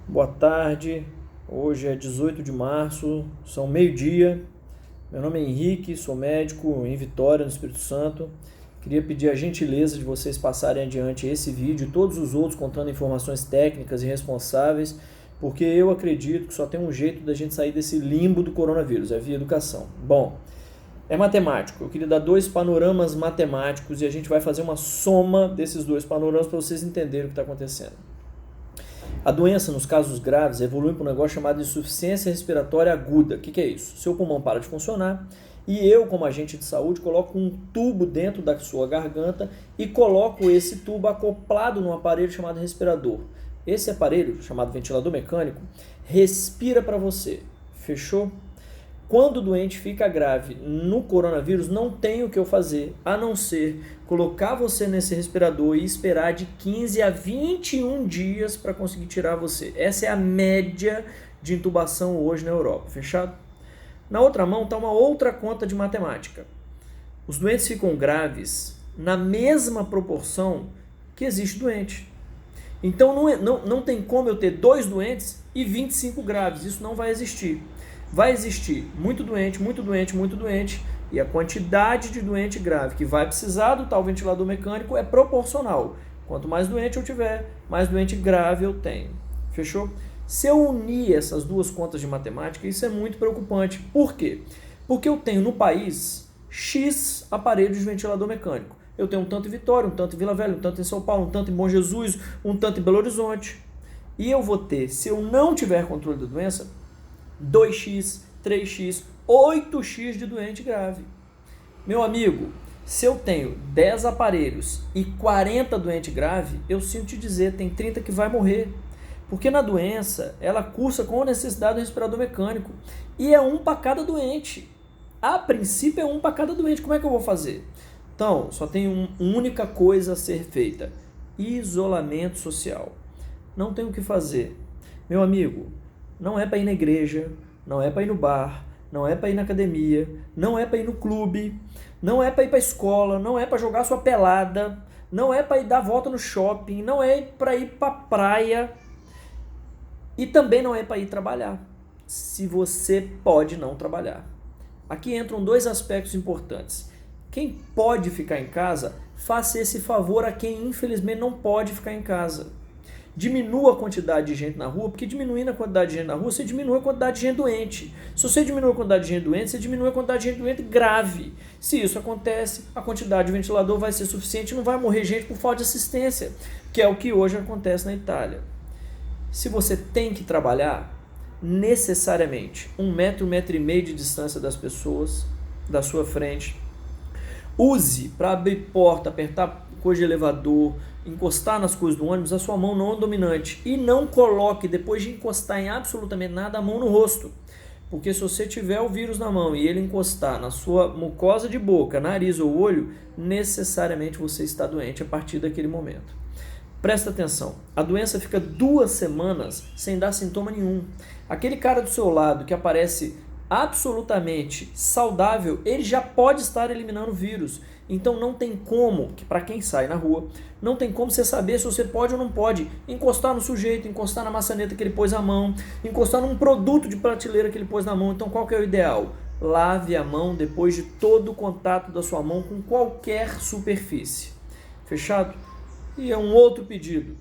Boa tarde, hoje é 18 de março, são meio-dia. Meu nome é Henrique, sou médico em Vitória, no Espírito Santo. Queria pedir a gentileza de vocês passarem adiante esse vídeo e todos os outros contando informações técnicas e responsáveis, porque eu acredito que só tem um jeito da gente sair desse limbo do coronavírus, é via educação. Bom, é matemático, eu queria dar dois panoramas matemáticos e a gente vai fazer uma soma desses dois panoramas para vocês entenderem o que está acontecendo. A doença, nos casos graves, evolui para um negócio chamado insuficiência respiratória aguda. O que é isso? Seu pulmão para de funcionar e eu, como agente de saúde, coloco um tubo dentro da sua garganta e coloco esse tubo acoplado num aparelho chamado respirador. Esse aparelho, chamado ventilador mecânico, respira para você. Fechou? Quando o doente fica grave no coronavírus, não tem o que eu fazer, a não ser colocar você nesse respirador e esperar de 15 a 21 dias para conseguir tirar você. Essa é a média de intubação hoje na Europa, fechado? Na outra mão está uma outra conta de matemática. Os doentes ficam graves na mesma proporção que existe doente. Então não tem como eu ter 2 doentes e 25 graves, isso não vai existir. Vai existir muito doente, muito doente, muito doente, e a quantidade de doente grave que vai precisar do tal ventilador mecânico é proporcional. Quanto mais doente eu tiver, mais doente grave eu tenho. Fechou? Se eu unir essas duas contas de matemática, isso é muito preocupante. Por quê? Porque eu tenho no país X aparelhos de ventilador mecânico. Eu tenho um tanto em Vitória, um tanto em Vila Velha, um tanto em São Paulo, um tanto em Bom Jesus, um tanto em Belo Horizonte. E eu vou ter, se eu não tiver controle da doença, 2x, 3x, 8x de doente grave. Meu amigo, se eu tenho 10 aparelhos e 40 doente grave, eu sinto te dizer, tem 30 que vai morrer. Porque na doença, ela cursa com a necessidade do respirador mecânico. E é um para cada doente. A princípio é um para cada doente. Como é que eu vou fazer? Então, só tem uma única coisa a ser feita. Isolamento social. Não tem o que fazer. Meu amigo, não é para ir na igreja, não é para ir no bar, não é para ir na academia, não é para ir no clube, não é para ir para a escola, não é para jogar sua pelada, não é para ir dar volta no shopping, não é para ir para a praia e também não é para ir trabalhar, se você pode não trabalhar. Aqui entram 2 aspectos importantes. Quem pode ficar em casa, faça esse favor a quem infelizmente não pode ficar em casa. Diminua a quantidade de gente na rua, porque diminuindo a quantidade de gente na rua, você diminui a quantidade de gente doente. Se você diminui a quantidade de gente doente, você diminui a quantidade de gente doente grave. Se isso acontece, a quantidade de ventilador vai ser suficiente e não vai morrer gente por falta de assistência, que é o que hoje acontece na Itália. Se você tem que trabalhar, necessariamente 1 metro, 1,5 metro de distância das pessoas, da sua frente. Use para abrir porta, apertar coisa de elevador, encostar nas coisas do ônibus, a sua mão não dominante. E não coloque, depois de encostar em absolutamente nada, a mão no rosto. Porque se você tiver o vírus na mão e ele encostar na sua mucosa de boca, nariz ou olho, necessariamente você está doente a partir daquele momento. Presta atenção, a doença fica 2 semanas sem dar sintoma nenhum. Aquele cara do seu lado que aparece absolutamente saudável, ele já pode estar eliminando o vírus. Então não tem como, para quem sai na rua, não tem como você saber se você pode ou não pode encostar no sujeito, encostar na maçaneta que ele pôs a mão, encostar num produto de prateleira que ele pôs na mão. Então qual que é o ideal? Lave a mão depois de todo o contato da sua mão com qualquer superfície. Fechado? E é um outro pedido.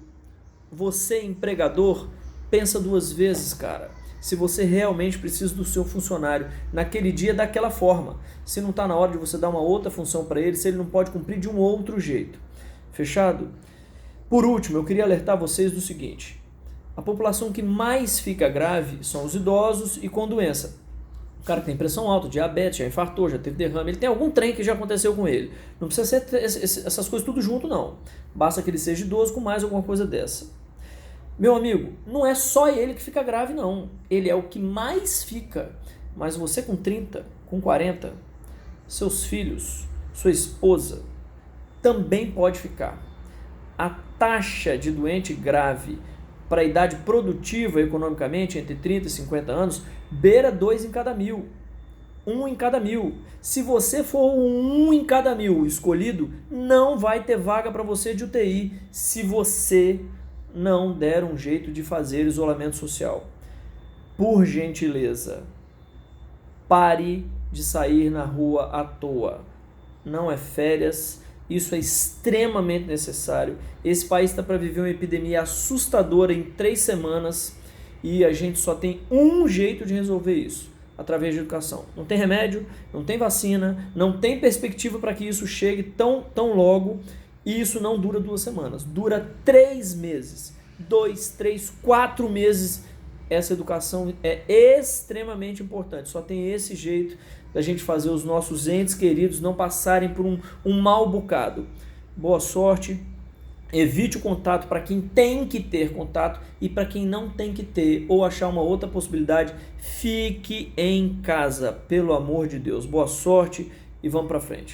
Você, empregador, pensa 2 vezes, cara. Se você realmente precisa do seu funcionário naquele dia daquela forma, se não está na hora de você dar uma outra função para ele, se ele não pode cumprir de um outro jeito. Fechado? Por último, eu queria alertar vocês do seguinte: a população que mais fica grave são os idosos e com doença. O cara que tem pressão alta, diabetes, já infartou, já teve derrame, ele tem algum trem que já aconteceu com ele. Não precisa ser essas coisas tudo junto, não. Basta que ele seja idoso com mais alguma coisa dessa. Meu amigo, não é só ele que fica grave, não. Ele é o que mais fica. Mas você com 30, com 40, seus filhos, sua esposa, também pode ficar. A taxa de doente grave para a idade produtiva economicamente, entre 30 e 50 anos, beira 2 em cada 1.000. 1 em cada 1.000. Se você for o 1 em cada 1.000 escolhido, não vai ter vaga para você de UTI se você não der um jeito de fazer isolamento social. Por gentileza, pare de sair na rua à toa. Não é férias, isso é extremamente necessário. Esse país está para viver uma epidemia assustadora em 3 semanas e a gente só tem um jeito de resolver isso, através de educação. Não tem remédio, não tem vacina, não tem perspectiva para que isso chegue tão logo, e isso não dura 2 semanas, dura 3 meses, 2, 3, 4 meses. Essa educação é extremamente importante, só tem esse jeito da gente fazer os nossos entes queridos não passarem por um mau bocado. Boa sorte, evite o contato para quem tem que ter contato, e para quem não tem que ter ou achar uma outra possibilidade, fique em casa, pelo amor de Deus. Boa sorte e vamos para frente.